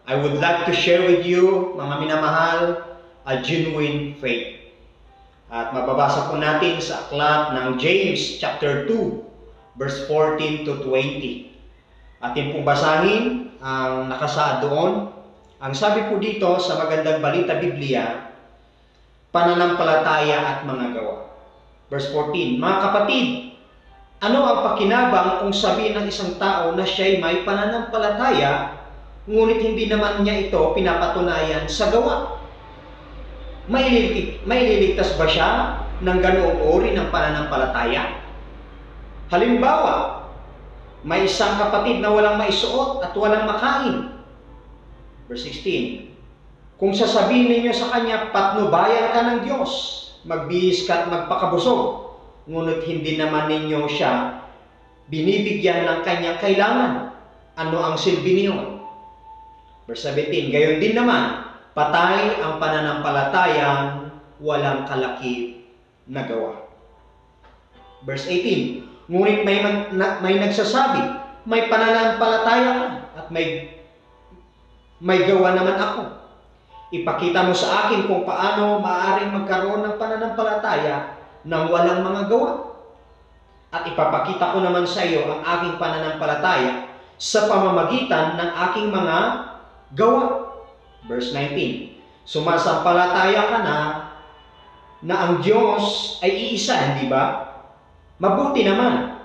I would like to share with you, mga minamahal, a genuine faith. At mababasa po natin sa aklat ng James chapter 2, verse 14 to 20. Atin pong basahin ang nakasaad doon. Ang sabi po dito sa Magandang Balita Biblia, pananampalataya at mga gawa. Verse 14, mga kapatid, ano ang pakinabang kung sabihin ng isang tao na siya'y may pananampalataya, ngunit hindi naman niya ito pinapatunayan sa gawa? Maililigtas ba siya ng ganoong uri ng pananampalataya? Halimbawa, may isang kapatid na walang maisuot at walang makain. Verse 16, kung sasabihin ninyo sa kanya, patnubayan ka ng Diyos, magbihis ka at magpakabusog, ngunit hindi naman ninyo siya binibigyan ng kanyang kailangan, ano ang silbi niyo? Verse 17, gayon din naman, patay ang pananampalatayang walang kalakip na gawa. Verse 18, ngunit may nagsasabi, may pananampalataya ka at may gawa naman ako. Ipakita mo sa akin kung paano maaaring magkaroon ng pananampalataya nang walang mga gawa. At ipapakita ko naman sa iyo ang aking pananampalataya sa pamamagitan ng aking mga gawa. Verse 19, sumasampalataya ka na ang Diyos ay iisa, hindi ba? Mabuti naman.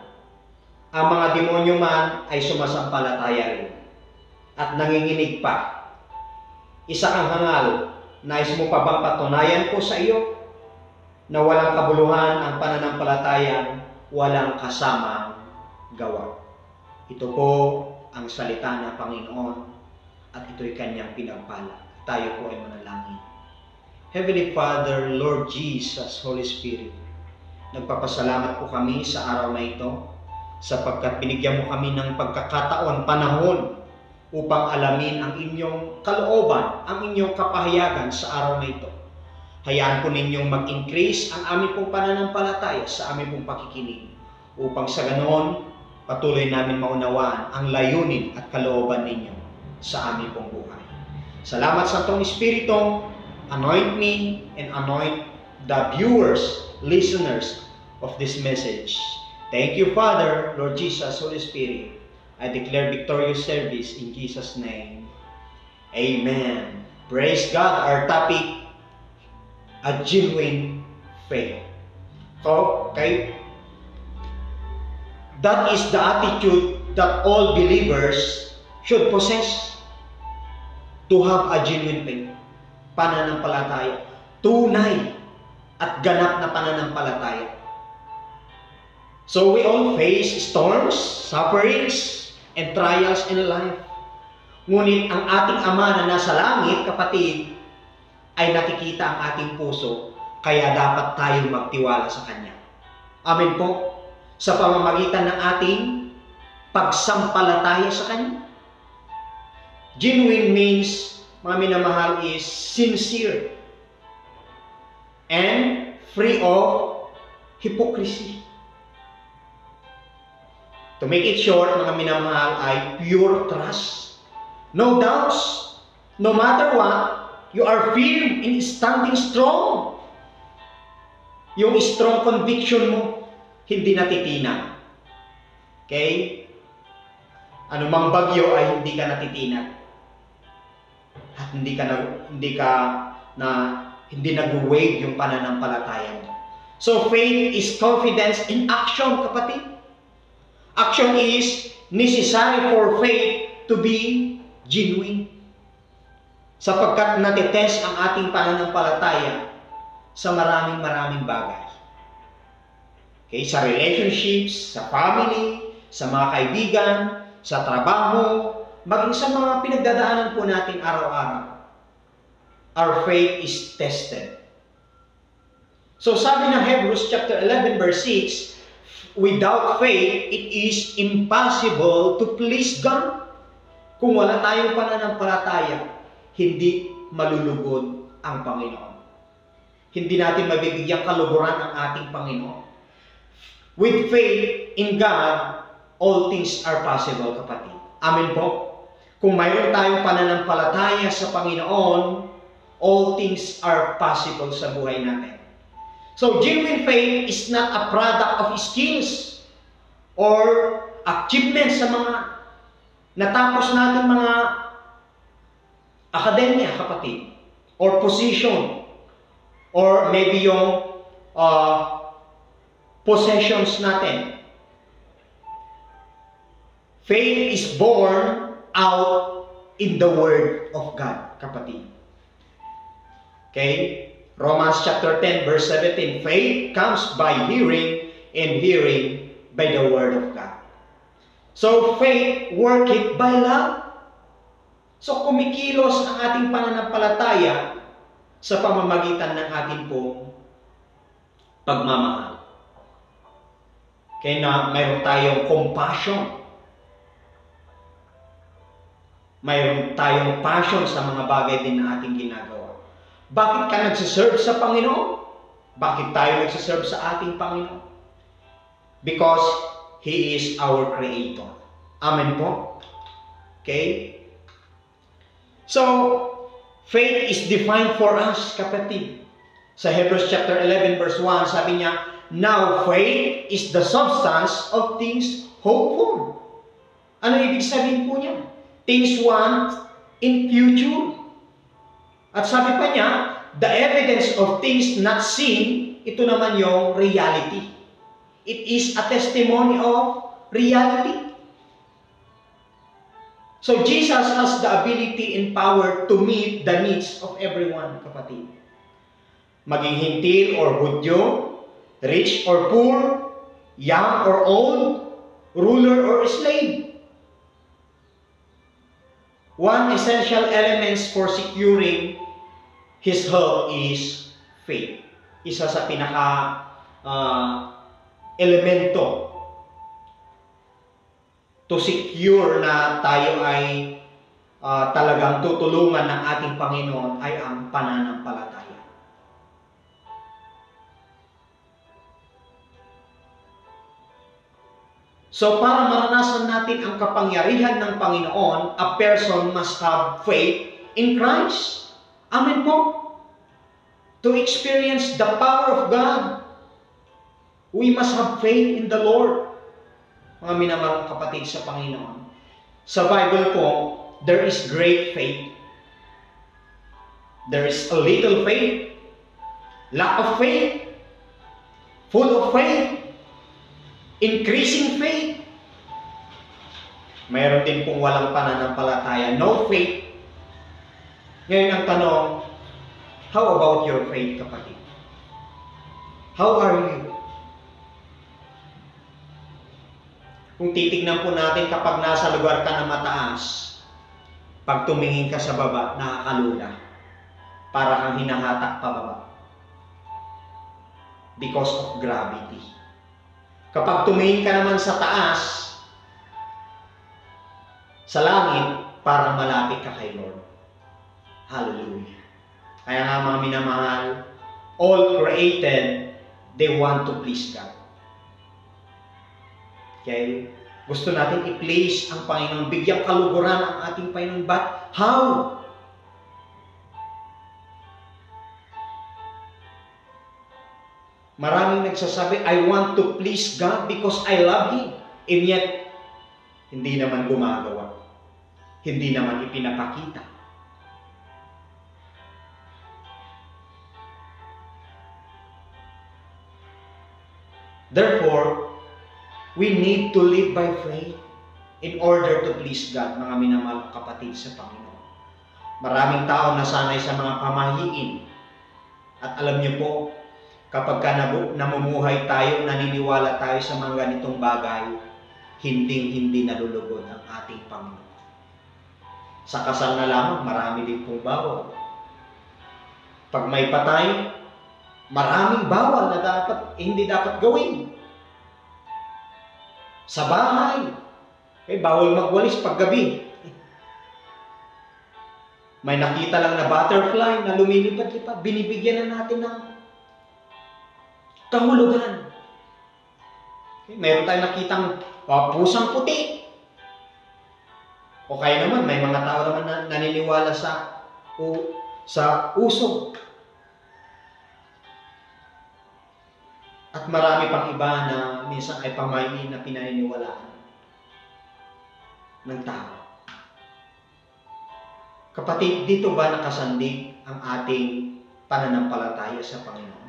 Ang mga demonyo man ay sumasampalataya rin at nanginginig pa. Isa kang hangal, nais mo pa bang patunayan ko sa iyo na walang kabuluhan ang pananampalataya, walang kasamang gawa? Ito po ang salita ng Panginoon at ito'y kanyang pinagpala. Tayo po ay manalangin. Heavenly Father, Lord Jesus, Holy Spirit, nagpapasalamat po kami sa araw na ito sapagkat binigyan mo kami ng pagkakataon, panahon upang alamin ang inyong kalooban, ang inyong kapahayagan sa araw na ito. Hayaan po ninyong mag-increase ang aming pong pananampalataya sa aming pong pakikinig upang sa ganoon patuloy namin maunawaan ang layunin at kalooban ninyo sa aming pong buhay. Salamat sa itong Espiritu. Anoint me and anoint the viewers, listeners of this message. Thank you, Father, Lord Jesus, Holy Spirit. I declare victorious service in Jesus' name. Amen. Praise God. Our topic, a genuine faith. Okay? That is the attitude that all believers should possess. To have a genuine faith. Pananampalataya. Tunay at ganap na pananampalataya. So we all face storms, sufferings, and trials in life. Ngunit ang ating Ama na nasa langit, kapatid, ay nakikita ang ating puso, kaya dapat tayo magtiwala sa Kanya. Amen po. Sa pamamagitan ng ating pagsampalataya sa Kanya. Genuine means, mga minamahal, is sincere and free of hypocrisy. To make it short, mga minamahal, ay pure trust. No doubts. No matter what, you are firm in standing strong. Yung strong conviction mo, hindi natitinag. Okay? Anumang bagyo ay hindi ka natitinag. At hindi nag-wave yung pananampalataya mo. So faith is confidence in action, kapatid. Action is necessary for faith to be genuine. Sapagkat natitest ang ating pananampalataya sa maraming bagay. Okay, sa relationships, sa family, sa mga kaibigan, sa trabaho, maging sa mga pinagdadaanan po natin araw-araw. Our faith is tested. So sabi ng Hebrews chapter 11 verse 6, without faith, it is impossible to please God. Kung wala tayong pananampalataya, hindi malulugod ang Panginoon. Hindi natin mabibigyang kaluguran ang ating Panginoon. With faith in God, all things are possible, kapatid. Amen po. Kung mayroon tayong pananampalataya sa Panginoon, all things are possible sa buhay natin. So, genuine faith is not a product of skills or achievements sa mga natapos natin mga akademya, kapatid, or position, or maybe yung possessions natin. Faith is born out in the Word of God, kapatid. Okay? Romans chapter 10, verse 17. Faith comes by hearing, and hearing by the Word of God. So, faith worketh by love. So, kumikilos ang ating pananampalataya sa pamamagitan ng ating pong pagmamahal. Kaya na mayroon tayong compassion. Mayroon tayong passion sa mga bagay din na ating ginagawa. Bakit ka nagsiserve sa Panginoon? Bakit tayo nagsiserve sa ating Panginoon? Because He is our Creator. Amen po? Okay? So, faith is defined for us, kapatid. Sa Hebrews chapter 11 verse 1, sabi niya, now faith is the substance of things hoped for. Ano ibig sabihin po niya? Things want in future. At sabi pa niya, the evidence of things not seen, ito naman yung reality. It is a testimony of reality. So Jesus has the ability and power to meet the needs of everyone, kapatid. Maging hintil or Hudyo, rich or poor, young or old, ruler or slave. One essential elements for securing His help is faith. Isa sa pinaka elemento to secure na tayo ay talagang tutulungan ng ating Panginoon ay ang pananampalataya. So, para maranasan natin ang kapangyarihan ng Panginoon, a person must have faith in Christ. Amen po? To experience the power of God, we must have faith in the Lord. Mga minamahal kapatid sa Panginoon. Sa Bible po, there is great faith. There is a little faith, lack of faith, full of faith, increasing faith. Mayroon din pong walang pananampalataya, no faith. Ngayon ang tanong, how about your faith, kapatid? How are you? Kung titignan po natin kapag nasa lugar ka na mataas, pag tumingin ka sa baba, nakakalula. Para kang hinahatak pababa. Because of gravity. Kapag tumingin ka naman sa taas, sa langit, parang malapit ka kay Lord. Hallelujah. Kaya nga mga minamahal, all created, they want to please God. Okay? Gusto natin i-place ang Panginoon, bigyang kaluguran ang ating Panginoon. But how? Maraming nagsasabi, I want to please God because I love Him. And yet, hindi naman gumagawa. Hindi naman ipinapakita. Therefore, we need to live by faith in order to please God, mga minamahal kapatid sa Panginoon. Maraming tao nasanay sa mga pamahiin. At alam niyo po, kapag namumuhay tayo, naniniwala tayo sa mga ganitong bagay, hindi nalulugod ang ating Panginoon. Sa kasal na lamang, marami din pong bawal. Pag may patay, maraming bawal na hindi dapat gawin. Sa bahay, bawal magwalis paggabi. May nakita lang na butterfly na lumilipad-lipad, binibigyan na natin ng kahulugan. Mayroon tayong nakitang pusang puti. O kaya naman, may mga tao naman na naniniwala sa usog. At marami pang iba na minsan ay pamayin na pinaniniwalaan ng tao. Kapatid, dito ba nakasandig ang ating pananampalataya sa Panginoon?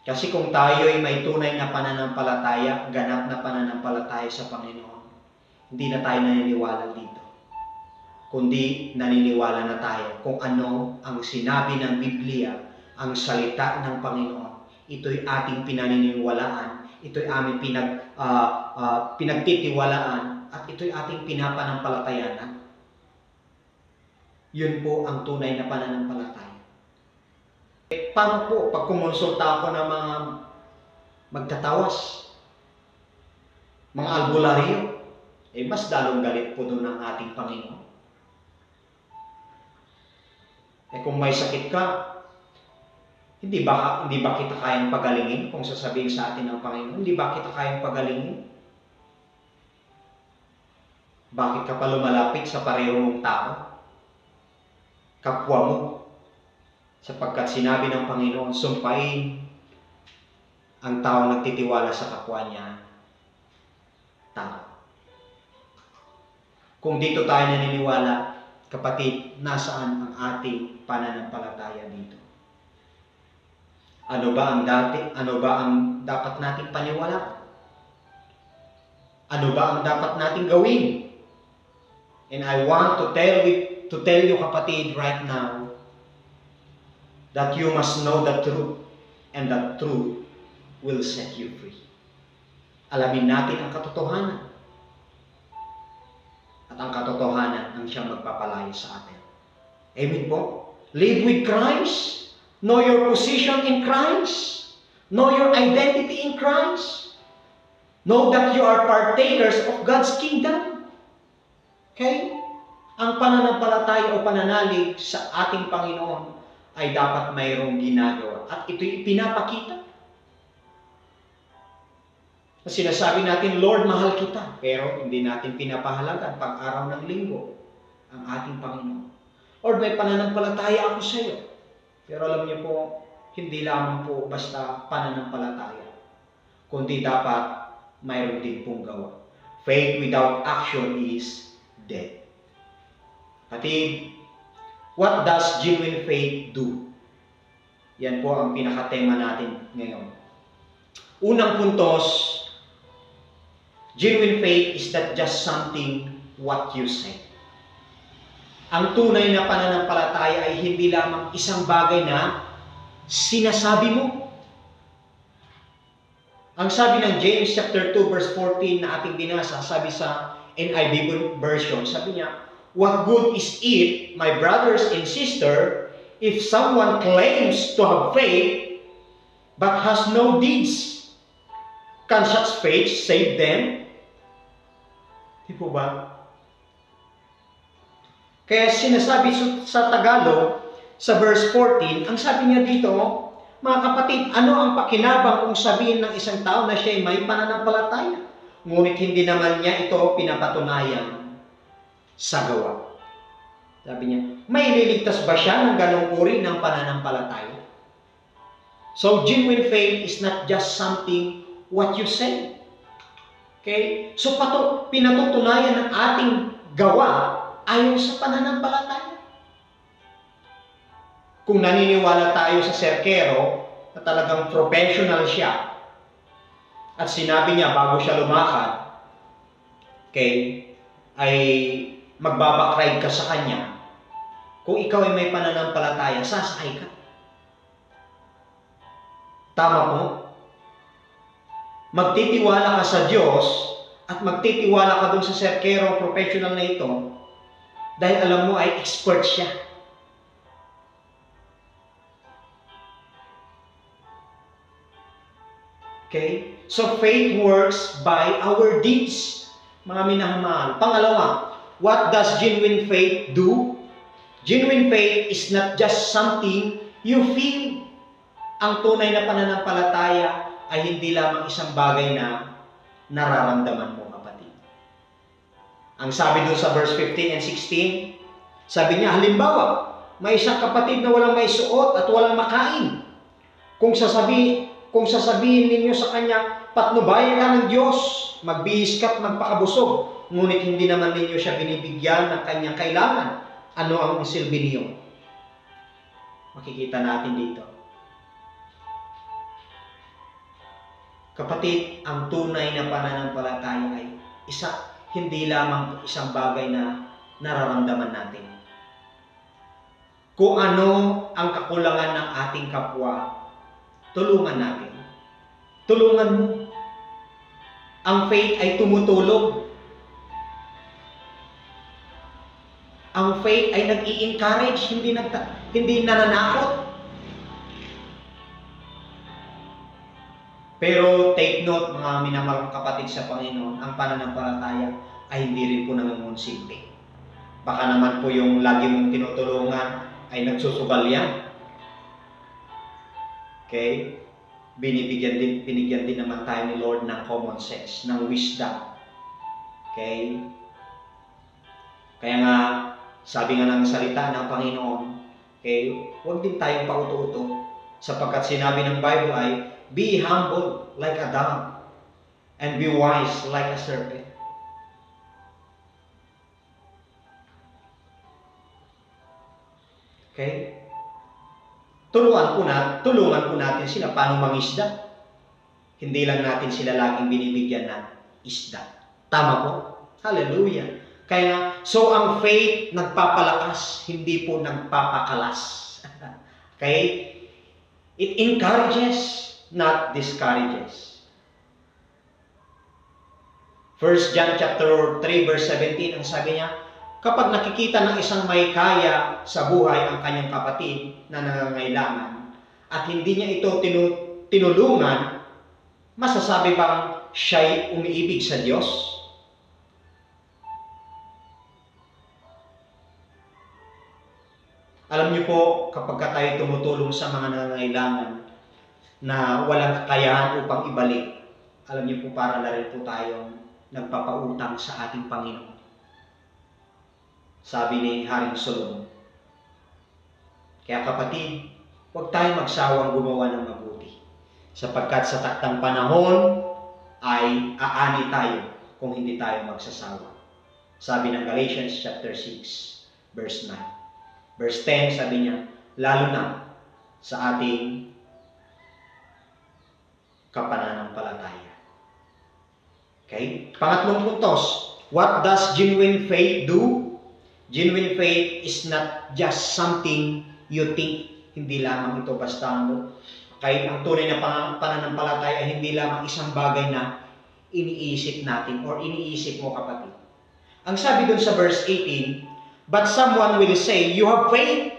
Kasi kung tayo ay may tunay na pananampalataya, ganap na pananampalataya sa Panginoon, hindi na tayo naniniwala dito. Kundi naniniwala na tayo kung ano ang sinabi ng Biblia, ang salita ng Panginoon. Ito'y ating pinaniniwalaan, ito'y aming pinagtitiwalaan, at ito'y ating pinapanampalatayanan. Yun po ang tunay na pananampalataya. Paano po pag kumonsulta ako ng mga magtatawas, mga albularyo, mas dalong galit po doon ang ating Panginoon. Kung may sakit ka, hindi ba kita kayang pagalingin kung sasabihin sa atin ng Panginoon? Hindi ba kita kayang pagalingin? Bakit ka pa lumalapit sa pareho mong tao? Kapwa mo. Sapagkat sinabi ng Panginoon, sumpain ang tao nagtitiwala sa kapwa niya, tao. Kung dito tayo naniniwala, kapatid, nasaan ang ating pananampalataya dito? Ano ba ang dapat nating paniwalaan? Ano ba ang dapat nating gawin? And I want to tell you, kapatid, right now, that you must know the truth, and the truth will set you free. Alamin natin ang katotohanan. At ang katotohanan ang siyang magpapalaya sa atin. Amen po? Live with Christ. Know your position in Christ. Know your identity in Christ. Know that you are partakers of God's kingdom. Okay? Ang pananampalataya o pananalig sa ating Panginoon ay dapat mayroong ginagawa. At ito'y ipinapakita. Sinasabi natin, Lord, mahal kita. Pero hindi natin pinapahalagan pag araw ng linggo ang ating Panginoon. Lord, may pananampalataya ako sa iyo. Pero alam niyo po, hindi lamang po basta pananampalataya. Kundi dapat mayroon din pong gawa. Faith without action is dead. Kapatid, what does genuine faith do? Yan po ang pinakatema natin ngayon. Unang puntos, genuine faith is not just something what you say. Ang tunay na pananampalataya ay hindi lamang isang bagay na sinasabi mo. Ang sabi ng James chapter 2 verse 14 na ating binasa, sabi sa NIV version, sabi niya, what good is it, my brothers and sisters, if someone claims to have faith but has no deeds? Can such faith save them? Di po ba? Kaya sinasabi sa Tagalog, sa verse 14, ang sabi niya dito, mga kapatid, ano ang pakinabang kung sabihin ng isang tao na siya ay may pananampalataya? Ngunit hindi naman niya ito pinapatunayan sa gawa. Sabi niya, may liligtas ba siya ng ganong uri ng pananampalataya? So, genuine faith is not just something what you say. Okay? So, pinatutunayan ng ating gawa ayon sa pananampalataya. Kung naniniwala tayo sa serkero na talagang professional siya at sinabi niya bago siya lumakad, okay, ay magbabakride ka sa kanya, kung ikaw ay may pananampalataya, sasakay ka. Tama po? Magtitiwala ka sa Diyos at magtitiwala ka dun sa serkero professional na ito dahil alam mo ay expert siya. Okay? So faith works by our deeds, mga minamahal. Pangalawa, what does genuine faith do? Genuine faith is not just something you feel. Ang tunay na pananampalataya ay hindi lamang isang bagay na nararamdaman mo, kapatid. Ang sabi doon sa verse 15 and 16, sabi niya, halimbawa, may isang kapatid na walang maisuot at walang makain. Kung sasabihin ninyo sa kanya, patnubayan ka ng Diyos, magbihis ka at magpakabusog, ngunit hindi naman ninyo siya binibigyan ng kanyang kailangan, ano ang silbi niyo? Makikita natin dito. Kapatid, ang tunay na pananampalataya ay hindi lamang isang bagay na nararamdaman natin. Kung ano ang kakulangan ng ating kapwa, tulungan natin. Tulungan mo. Ang faith ay tumutulong. Ang faith ay nag-i-encourage, hindi nananakot. Pero take note, mga minamalang kapatid sa Panginoon, ang pananampalataya ay hindi rin po nangungunsilbi. Baka naman po yung lagi mong tinutulungan ay nagsusugal yan. Okay? Binigyan din naman tayo ni Lord ng common sense, ng wisdom. Okay? Kaya nga, sabi nga ng salita ng Panginoon, okay, huwag din tayong pauto-uto, sapagkat sinabi ng Bible ay, be humble like a dove, and be wise like a serpent. Okay? Tulungan po natin sila paano mangisda. Hindi lang natin sila laging binibigyan ng isda. Tama po? Hallelujah. Kaya so ang faith nagpapalakas, hindi po nagpapakalas. Okay? It encourages, not discourages. 1 John chapter 3 verse 17, ang sabi niya, kapag nakikita ng isang may kaya sa buhay ang kanyang kapatid na nangangailangan at hindi niya ito tinulungan, masasabi bang siya'y umiibig sa Diyos? Alam niyo po, kapag tayo tumutulong sa mga nangangailangan na walang kakayahan upang ibalik, alam niyo po, para na rin po tayong nagpapautang sa ating Panginoon. Sabi ni Haring Solomon. Kaya kapatid, huwag tayong magsawang gumawa ng mabuti, sapagkat sa taktang panahon ay aani tayo kung hindi tayo magsasawa. Sabi ng Galatians chapter 6, verse 9. Verse 10, sabi niya, lalo na sa ating kapananampalataya. Okay? Pangatlong puntos, what does genuine faith do? Genuine faith is not just something you think. Hindi lamang ito basta kahit ang tunay na pananampalataya ay hindi lamang isang bagay na iniisip natin or iniisip mo, kapatid. Ang sabi dun sa verse 18, but someone will say, you have faith,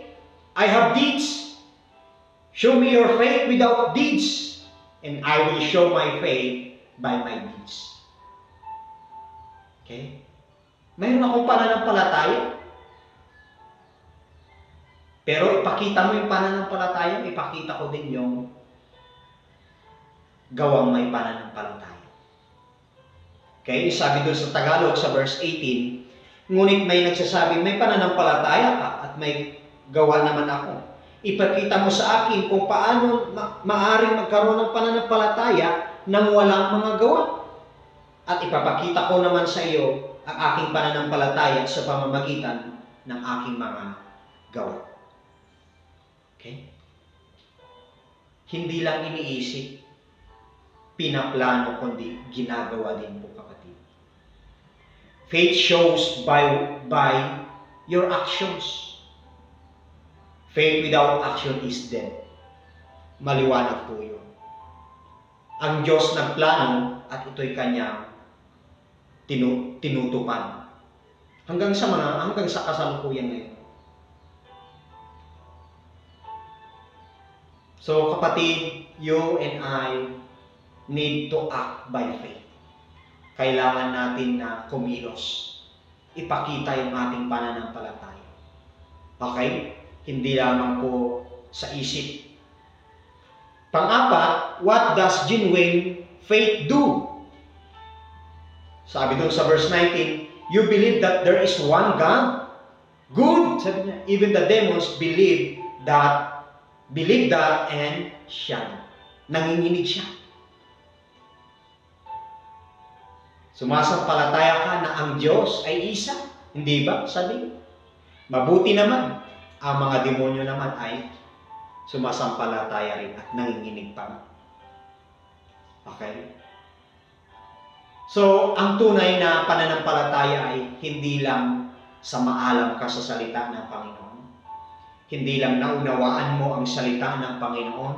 I have deeds. Show me your faith without deeds, and I will show my faith by my deeds. Okay? Mayroon akong pananampalataya. Pero ipakita mo yung pananampalataya, ipakita ko din yung gawang may pananampalataya. Okay? Sabi doon sa Tagalog sa verse 18, ngunit may nagsasabing may pananampalataya ka at may gawa naman ako. Ipakita mo sa akin kung paano maaaring magkaroon ng pananampalataya nang walang mga gawa. At ipapakita ko naman sa iyo ang aking pananampalataya sa pamamagitan ng aking mga gawa. Okay? Hindi lang iniisip, pinaplano, kundi ginagawa din po, kapatid. Faith shows by your actions. Faith without action is dead. Maliwanag po yun. Ang Diyos nagplano at ito'y kanyang tinutupad. Hanggang sa kasalukuyan ngayon. So kapatid, you and I need to act by faith. Kailangan natin na kumilos. Ipakita yung ating pananampalataya. Okay? Hindi lamang po sa isip. Pang-apat, what does genuine faith do? Sabi doon sa verse 19, you believe that there is one God? Good! Sabi niya, even the demons believe that and shudder. Nanginginig siya. Sumasampalataya ka na ang Diyos ay isa. Hindi ba? Sabi, mabuti naman. Ang mga demonyo naman ay sumasampalataya rin at nanginginig pa. Okay? So, ang tunay na pananampalataya ay hindi lang sa maalam ka sa salita ng Panginoon. Hindi lang naunawaan mo ang salita ng Panginoon.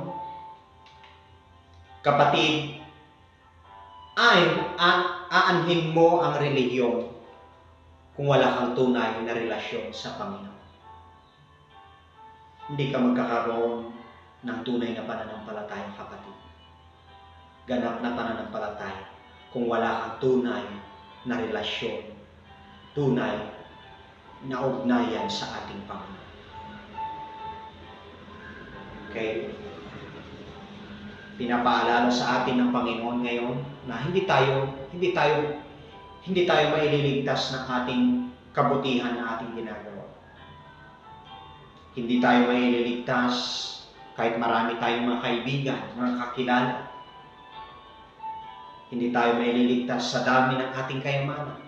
Kapatid, aanhin mo ang relihiyon kung wala kang tunay na relasyon sa Panginoon. Hindi ka magkakaroon ng tunay na pananampalataya, kapatid. Ganap na pananampalataya kung wala kang tunay na relasyon, tunay na ugnayan sa ating Panginoon. Okay? Pinapaalala sa atin ng Panginoon ngayon na hindi tayo maililigtas ng ating kabutihan na ating ginagawa. Hindi tayo maililigtas kahit marami tayong mga kaibigan, mga kakilala. Hindi tayo maililigtas sa dami ng ating kayamanan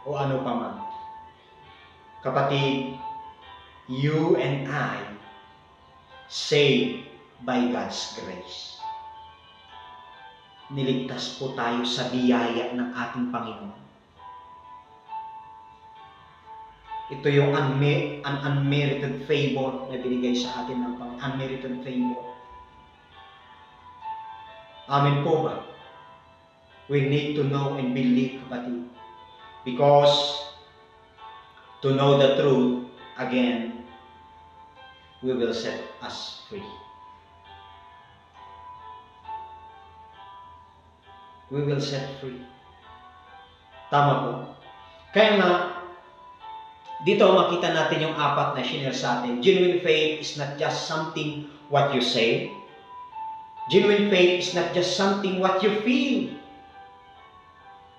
o ano pa man. Kapatid, you and I saved by God's grace. Niligtas po tayo sa biyaya ng ating Panginoon. Ito yung unmerited favor na binigay sa atin ng Panginoon. Unmerited favor. Amen po ba? We need to know and believe, kapatid. Because to know the truth, again, we will set us free. We will set free. Tama po. Kaya nga, dito makita natin yung apat na shinare sa atin. Genuine faith is not just something what you say. Genuine faith is not just something what you feel.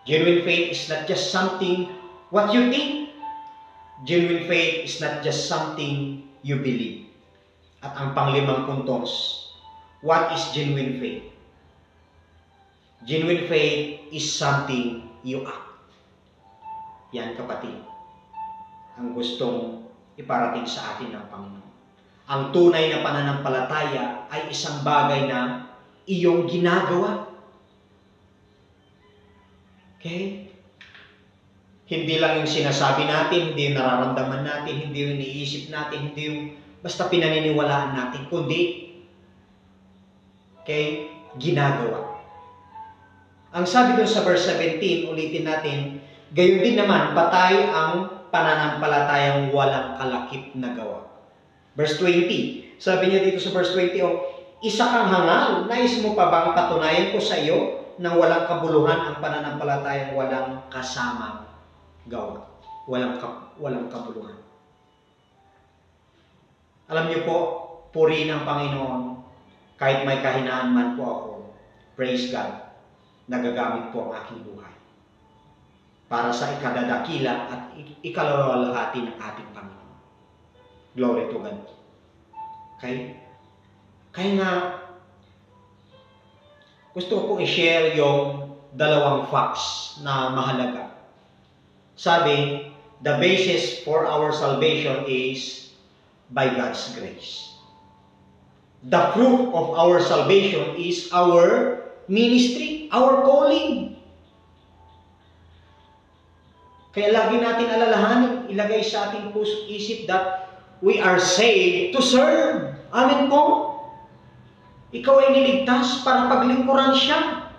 Genuine faith is not just something what you think. Genuine faith is not just something you believe. At ang panglimang puntos, what is genuine faith? Genuine faith is something you act. Yan, kapatid, ang gustong iparating sa atin ng Panginoon. Ang tunay na pananampalataya ay isang bagay na iyong ginagawa. Okay? Hindi lang yung sinasabi natin, hindi yung nararamdaman natin, hindi yung iniisip natin, hindi yung basta pinaniniwalaan natin, kundi, okay, ginagawa. Ang sabi doon sa verse 17, ulitin natin, gayon din naman, patay ang pananampalatayang walang kalakip na gawa. Verse 20, sabi niya dito sa verse 20, isa kang hangal, nais mo pa bang patunayan ko sa iyo na walang kabuluhan ang pananampalatayang walang kasamang gawa? Walang kabuluhan. Alam niyo po, puri ng Panginoon, kahit may kahinaan man po ako, praise God, nagagamit po ang aking buhay para sa ikadadakila at ikalawalhati ng ating Panginoon. Glory to God. Okay? Kaya nga, gusto ko i-share yung dalawang facts na mahalaga. Sabi, the basis for our salvation is by God's grace. The proof of our salvation is our ministry, our calling. Kaya lagi natin alalahanin, ilagay sa ating puso isip that we are saved to serve. Amen po? Ikaw ay niligtas para paglingkuran siya.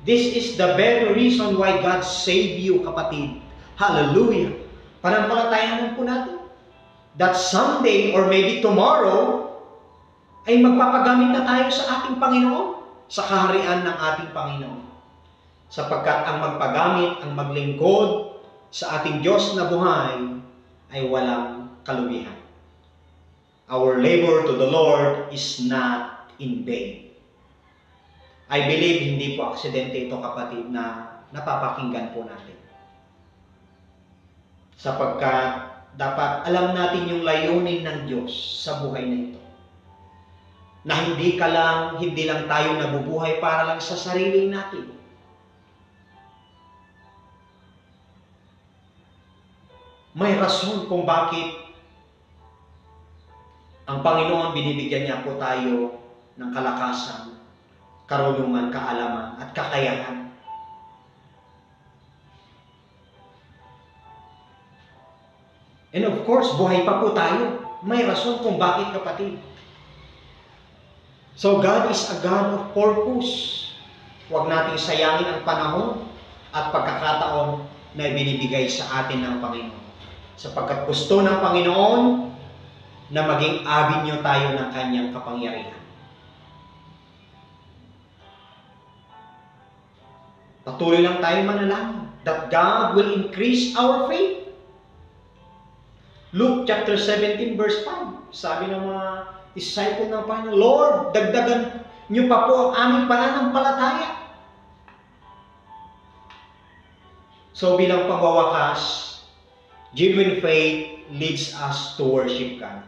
This is the very reason why God saved you, kapatid. Hallelujah! Panampalatayanan po natin that someday or maybe tomorrow ay magpapagamit na tayo sa ating Panginoon, sa kaharian ng ating Panginoon. Sapagkat ang magpagamit, ang maglingkod sa ating Diyos na buhay ay walang kalugihan. Our labor to the Lord is not in vain. I believe hindi po aksidente ito, kapatid, na napapakinggan po natin. Sapagkat dapat alam natin yung layunin ng Diyos sa buhay na ito. Na hindi lang tayo nabubuhay para lang sa sarili natin. May rason kung bakit ang Panginoon binibigyan niya po tayo ng kalakasan, karunungan, kaalaman, at kakayahan. And of course, buhay pa po tayo. May rason kung bakit, kapatid. So God is a God of purpose. Huwag nating sayangin ang panahon at pagkakataon na binibigay sa atin ng Panginoon. Sapagkat gusto ng Panginoon na maging avenue tayo ng Kanyang kapangyarihan. Patuloy lang tayo manalangin that God will increase our faith. Luke chapter 17 verse 5, sabi ng mga disciple ng Panginoon, Lord, dagdagan niyo pa po ang aming pananampalataya. So bilang pangwawakas, genuine faith leads us to worship God.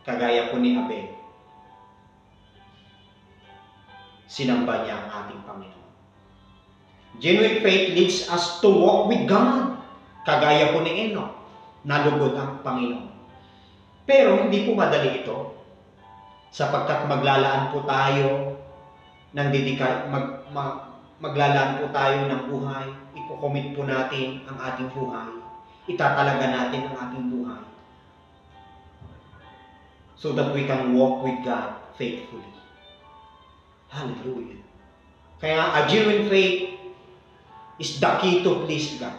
Kagaya po ni Abel. Sinamba niya ang ating Panginoon. Genuine faith leads us to walk with God. Kagaya po ni Enoch. Nalugod ang Panginoon. Pero hindi po madali ito. Sapagkat maglalaan po tayo ng maglalaan po tayo ng buhay. Iko-commit po natin ang ating buhay. Itatalaga natin ang ating buhay. So that we can walk with God faithfully. Hallelujah. Kaya a genuine faith is the key to please God.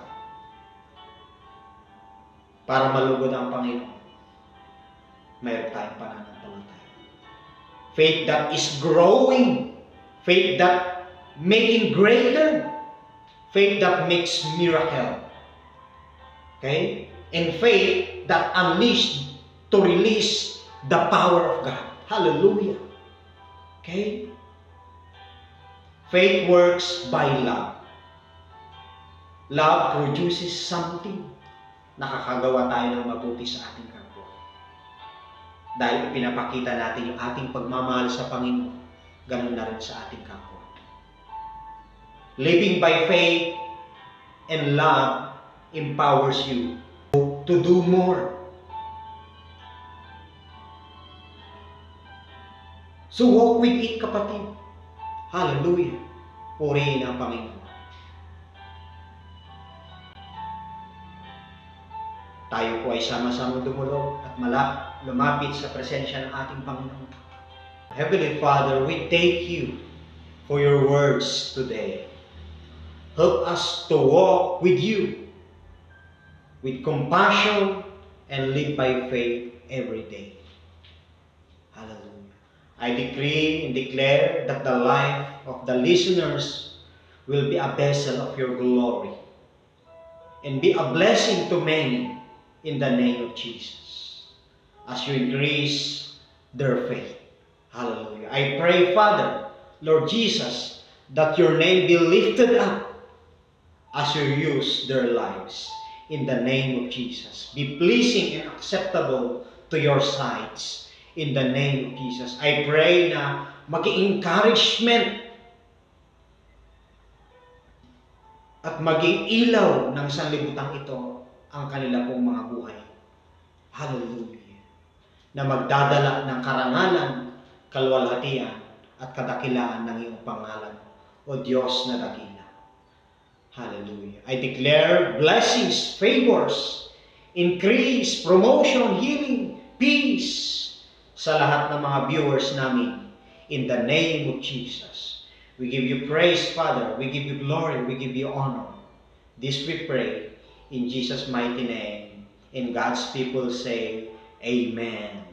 Para malugod ang Panginoon, mayroon tayong pananampalataya. Faith that is growing. Faith that making greater. Faith that makes miracle. Okay? And faith that unleashed to release the power of God. Hallelujah. Okay? Faith works by love. Love produces something. Nakakagawa tayo ng mabuti sa ating kapwa. Dahil pinapakita natin yung ating pagmamahal sa Panginoon, ganun na rin sa ating kapwa. Living by faith and love empowers you to do more. So walk with it, kapatid. Hallelujah. Purihin ang Panginoon. Tayo po ay sama-sama dumulog at lumapit sa presensya ng ating Panginoon. Heavenly Father, we thank you for your words today. Help us to walk with you with compassion and live by faith every day. Hallelujah. I decree and declare that the life of the listeners will be a vessel of your glory and be a blessing to many. In the name of Jesus, as you increase their faith. Hallelujah. I pray, Father, Lord Jesus, that your name be lifted up as you use their lives. In the name of Jesus. Be pleasing and acceptable to your sight. In the name of Jesus. I pray na maging encouragement at maging ilaw ng sanlibutan ito ang kanila pong mga buhay. Hallelujah. Na magdadala ng karangalan, kaluwalhatian, at kadakilaan ng iyong pangalan, O Diyos na dakila. Hallelujah. I declare blessings, favors, increase, promotion, healing, peace sa lahat ng mga viewers namin. In the name of Jesus. We give you praise, Father. We give you glory. We give you honor. This we pray in Jesus' mighty name. And God's people say, Amen.